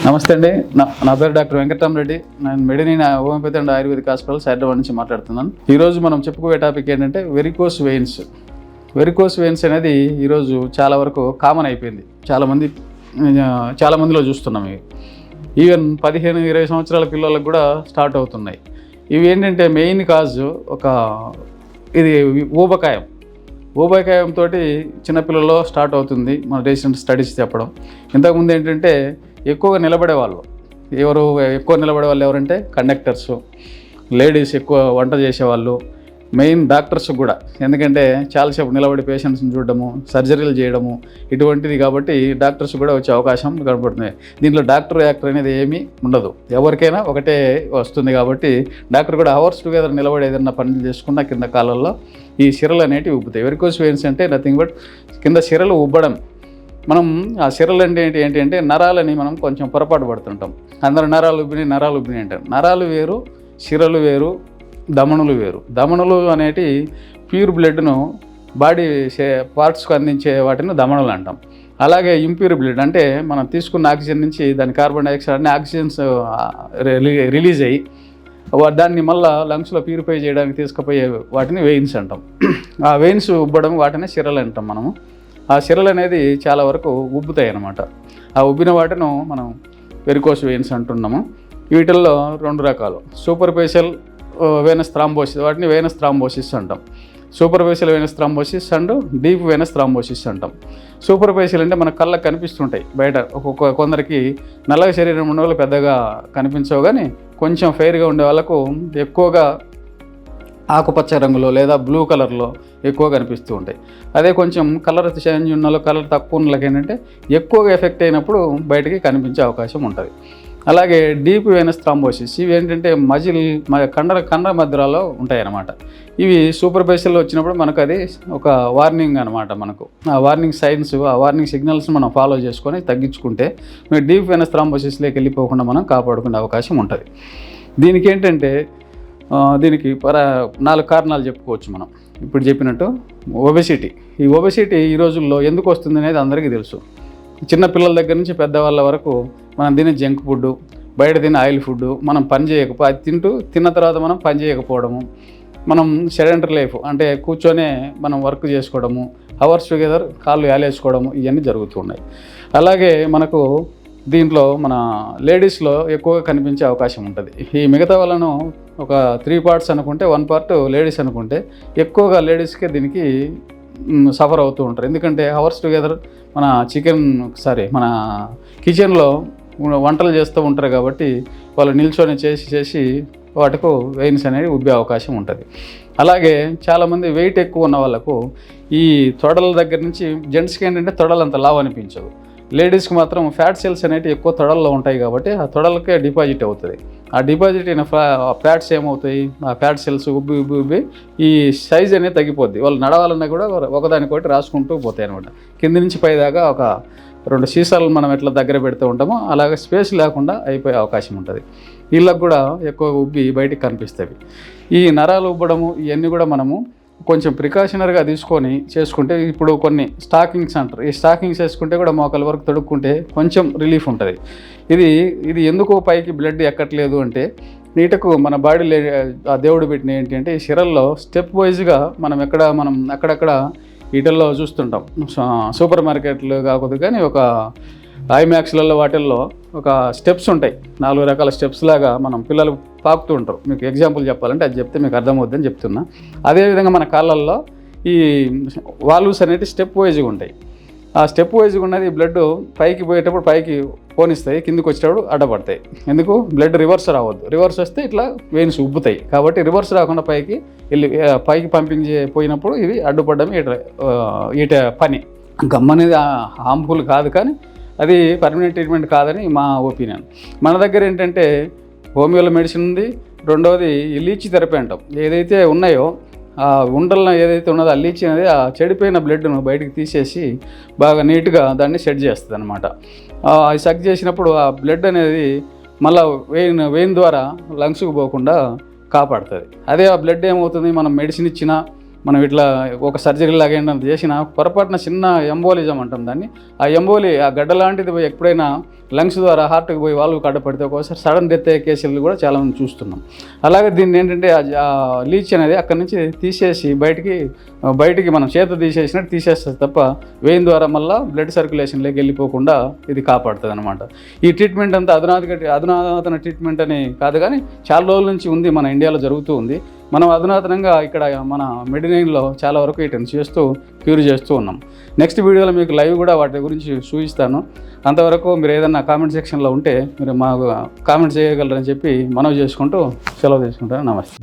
నమస్తే అండి. నా పేరు డాక్టర్ వెంకటరామరెడ్డి. నేను మెడినిన్ homoeopathy and Ayurvedic hospital Hyderabad నుంచి మాట్లాడుతున్నాను. ఈరోజు మనం చెప్పుకోవే టాపిక్ ఏంటంటే వెరికోస్ వెయిన్స్. వెరికోస్ వెయిన్స్ అనేది ఈరోజు చాలా వరకు కామన్ అయిపోయింది. చాలా మందిలో చూస్తున్నాం. ఇవి ఈవెన్ 15-20 సంవత్సరాల పిల్లలకు కూడా స్టార్ట్ అవుతున్నాయి. ఇవి ఏంటంటే మెయిన్ కాజ్ ఇది ఊబకాయంతో చిన్నపిల్లల్లో స్టార్ట్ అవుతుంది. మన రీసెంట్ స్టడీస్ చెప్పడం. ఇంతకుముందు ఏంటంటే ఎక్కువ నిలబడే వాళ్ళు ఎవరంటే కండక్టర్స్, లేడీస్, ఎక్కువ వంట చేసేవాళ్ళు, మెయిన్ డాక్టర్స్ కూడా. ఎందుకంటే చాలాసేపు నిలబడి పేషెంట్స్ని చూడడము, సర్జరీలు చేయడము ఇటువంటిది కాబట్టి డాక్టర్స్ కూడా వచ్చే అవకాశం కనబడుతుంది. దీంట్లో యాక్టర్ అనేది ఏమీ ఉండదు. ఎవరికైనా ఒకటే వస్తుంది కాబట్టి డాక్టర్ కూడా అవర్స్ టుగెదర్ నిలబడి ఏదైనా పనులు చేసుకున్న కింద కాలంలో ఈ సిరలు అనేటివి ఉబ్బుతాయి. వెరికోస్ వెయిన్స్ అంటే నథింగ్ బట్ కింద సిరలు ఉబ్బడం. మనం ఆ సిరలు ఏంటి అంటే నరాలని మనం కొంచెం పొరపాటు పడుతుంటాం. అందరూ నరాలు ఉబ్బినాయి అంటారు. నరాలు వేరు, సిరలు వేరు, దమనులు వేరు. దమనులు అనేటి ప్యూర్ బ్లడ్ను బాడీ పార్ట్స్కు అందించే వాటిని దమనులు అంటాం. అలాగే ఇంప్యూర్ బ్లడ్ అంటే మనం తీసుకున్న ఆక్సిజన్ నుంచి దాని కార్బన్ డైఆక్సైడ్ అన్ని ఆక్సిజన్స్ రిలీజ్ అయ్యి దాన్ని మళ్ళీ లంగ్స్లో ప్యూరిఫై చేయడానికి తీసుకుపోయే వాటిని వెయిన్స్ అంటాం. ఆ వెయిన్స్ ఉబ్బడం వాటిని సిరలు అంటాం మనము. ఆ సిరలు అనేది చాలా వరకు ఉబ్బుతాయి అన్నమాట. ఆ ఉబ్బిన వాటిని మనం వెరికోస్ వెయిన్స్ అంటున్నాము. వీటిల్లో 2 రకాలు: సూపర్ఫిషియల్ వెనస్ థ్రాంబోసిస్, వాటిని వెనస్ థ్రాంబోసిస్ అంటాం. Superficial Venus thrombosis and deep Venus thrombosis అంటాం. సూపర్ఫిషియల్ అంటే మన కళ్ళకు కనిపిస్తుంటాయి బయట. కొందరికి నల్లగా శరీరం ఉండే వాళ్ళు పెద్దగా కనిపించవు, కానీ కొంచెం ఫెయిర్గా ఉండే వాళ్ళకు ఎక్కువగా ఆకుపచ్చ రంగులో లేదా బ్లూ కలర్లో ఎక్కువ కనిపిస్తూ ఉంటాయి. అదే కొంచెం కలర్ చేంజ్ ఉన్న వాళ్ళు, కలర్ తక్కువ ఉన్న వాళ్ళకి ఏంటంటే ఎక్కువగా ఎఫెక్ట్ అయినప్పుడు బయటికి కనిపించే అవకాశం ఉంటుంది. అలాగే డీప్ వెనస్ థ్రాంబోసిస్, ఇవి ఏంటంటే కండ మధ్యలో ఉంటాయి అన్నమాట. ఇవి సూపర్ఫిషియల్ వచ్చినప్పుడు మనకు అది ఒక వార్నింగ్ అనమాట. మనకు ఆ వార్నింగ్ సైన్స్, ఆ వార్నింగ్ సిగ్నల్స్ మనం ఫాలో చేసుకొని తగ్గించుకుంటే మీరు డీప్ వెనస్ థ్రాంబోసిస్లోకి వెళ్ళిపోకుండా మనం కాపాడుకునే అవకాశం ఉంటుంది. దీనికి ఏంటంటే దీనికి 4 కారణాలు చెప్పుకోవచ్చు మనం. ఇప్పుడు చెప్పినట్టు ఒబెసిటీ. ఈ ఒబెసిటీ ఈ రోజుల్లో ఎందుకు వస్తుంది అనేది అందరికీ తెలుసు. చిన్న పిల్లల దగ్గర నుంచి పెద్దవాళ్ళ వరకు మనం తినే జంక్ ఫుడ్, బయట తినే ఆయిల్ ఫుడ్, మనం అది తిన్న తర్వాత మనం పని చేయకపోవడము, మనం సెడెంటరీ లైఫ్ అంటే కూర్చొనే మనం వర్క్ చేసుకోవడము, అవర్స్ టుగెదర్ కాళ్ళు యాలేసుకోవడము, ఇవన్నీ జరుగుతున్నాయి. అలాగే మనకు దీంట్లో మన లేడీస్లో ఎక్కువగా కనిపించే అవకాశం ఉంటుంది. ఈ మిగతా వాళ్ళను ఒక 3 పార్ట్స్ అనుకుంటే 1 పార్ట్ లేడీస్ అనుకుంటే ఎక్కువగా లేడీస్కే దీనికి సఫర్ అవుతూ ఉంటారు. ఎందుకంటే అవర్స్ టుగెదర్ మన కిచెన్లో వంటలు చేస్తూ ఉంటారు కాబట్టి వాళ్ళు నిల్చొని చేసి వాటికి వెయిన్స్ అనేవి ఉబ్బే అవకాశం ఉంటుంది. అలాగే చాలామంది వెయిట్ ఎక్కువ ఉన్న వాళ్ళకు ఈ తొడల దగ్గర నుంచి, జెంట్స్కి ఏంటంటే తొడలు అంత లావు అనిపించవు, లేడీస్కి మాత్రం ఫ్యాట్ సెల్స్ అనేవి ఎక్కువ తొడల్లో ఉంటాయి కాబట్టి ఆ తొడలకే డిపాజిట్ అవుతుంది. ఆ డిపాజిట్ అయిన ఫ్యాట్స్ ఏమవుతాయి, ఆ ఫ్యాట్ సెల్స్ ఉబ్బి ఈ సైజ్ అనేది తగ్గిపోద్ది. వాళ్ళు నడవాలన్నా కూడా ఒకదానికొకటి రాసుకుంటూ పోతాయి అనమాట. కింది నుంచి పైదాకా ఒక 2 సీసాలు మనం ఎట్లా దగ్గర పెడుతూ ఉంటామో అలాగే స్పేస్ లేకుండా అయిపోయే అవకాశం ఉంటుంది. వీళ్ళకు కూడా ఎక్కువ ఉబ్బి బయటికి కనిపిస్తాయి. ఈ నరాలు ఉబ్బడము ఇవన్నీ కూడా మనము కొంచెం ప్రికాషనరీగా చేసుకుంటే, ఇప్పుడు కొన్ని స్టాకింగ్స్ అంటారు, ఈ స్టాకింగ్స్ వేసుకుంటే కూడా మోకాల వరకు తొడుక్కుంటే కొంచెం రిలీఫ్ ఉంటుంది. ఇది ఎందుకు పైకి బ్లడ్ ఎక్కట్లేదు అంటే నీటకు మన బాడీలో ఆ దేవుడు పెట్టిన ఏంటి అంటే ఈ సిరల్లో స్టెప్ వైజ్గా మనం అక్కడక్కడ వీటిల్లో చూస్తుంటాం. సూపర్ మార్కెట్లు కాకపోతే కానీ ఒక ఐమాక్స్లలో వాటిల్లో ఒక స్టెప్స్ ఉంటాయి, 4 రకాల స్టెప్స్ లాగా మనం పిల్లలు పాకుతూ ఉంటారు. మీకు ఎగ్జాంపుల్ చెప్పాలంటే అది చెప్తే మీకు అర్థమవుద్దని చెప్తున్నా. అదేవిధంగా మన కాళ్ళల్లో ఈ వాల్వ్స్ అనేవి స్టెప్ వైజ్గా ఉంటాయి. ఆ స్టెప్ వైజ్గా ఉన్నది బ్లడ్ పైకి పోయేటప్పుడు పైకి పోనిస్తాయి, కిందికి వచ్చేటప్పుడు అడ్డపడతాయి. ఎందుకు? బ్లడ్ రివర్స్ రావద్దు. రివర్స్ వస్తే ఇట్లా వెయిన్స్ ఉబ్బుతాయి. కాబట్టి రివర్స్ రాకుండా పైకి పంపింగ్ పోయినప్పుడు ఇవి అడ్డుపడడం ఈట పని. గమ్ అనేది హార్మ్ఫుల్ కాదు, కానీ అది పర్మనెంట్ ట్రీట్మెంట్ కాదని మా ఒపీనియన్. మన దగ్గర ఏంటంటే హోమియోలో మెడిసిన్ ఉంది. రెండవది ఈ లీచ్ థెరపీ అంటాం. ఏదైతే ఉన్నాయో ఆ ఉండలను ఏదైతే ఉన్నదో ఆ లీచ్ అనేది ఆ చెడిపోయిన బ్లడ్ను బయటికి తీసేసి బాగా నీట్గా దాన్ని సెట్ చేస్తుంది అనమాట. అది సెట్ చేసినప్పుడు ఆ బ్లడ్ అనేది మళ్ళీ వెయిన్ ద్వారా లంగ్స్కి పోకుండా కాపాడుతుంది. అదే ఆ బ్లడ్ ఏమవుతుంది, మనం మెడిసిన్ ఇచ్చినా మనం ఇట్లా ఒక సర్జరీ లాగా ఏంటంటే చేసిన పొరపాటున చిన్న ఎంబోలిజం అంటాం దాన్ని. ఆ ఎంబోలి ఆ గడ్డ లాంటిది పోయి ఎప్పుడైనా లంగ్స్ ద్వారా హార్ట్కి పోయి వాల్వ్ కడ్డపడితే ఒక్కోసారి సడన్ డెత్ అయ్యే కేసులు కూడా చాలామంది చూస్తున్నాం. అలాగే దీన్ని ఏంటంటే ఆ లీచ్ అనేది అక్కడి నుంచి తీసేసి బయటికి మనం చేత తీసేసినట్టు తీసేస్తుంది తప్ప వెయిన్ ద్వారా మళ్ళీ బ్లడ్ సర్క్యులేషన్లోకి వెళ్ళిపోకుండా ఇది కాపాడుతుంది అనమాట. ఈ ట్రీట్మెంట్ అంతా అధునాతన ట్రీట్మెంట్ అని కాదు, కానీ చాలా రోజుల నుంచి ఉంది, మన ఇండియాలో జరుగుతూ ఉంది. మనం అధునాతనంగా ఇక్కడ మన మెడినైన్లో చాలా వరకు వీటిని క్యూర్ చేస్తూ ఉన్నాం. నెక్స్ట్ వీడియోలో మీకు లైవ్ కూడా వాటి గురించి చూపిస్తాను. అంతవరకు మీరు ఏదన్నా కామెంట్ సెక్షన్లో ఉంటే మీరు మాకు కామెంట్ చేయగలరని చెప్పి మనవి చేసుకుంటూ సెలవు తీసుకుంటాను. నమస్తే.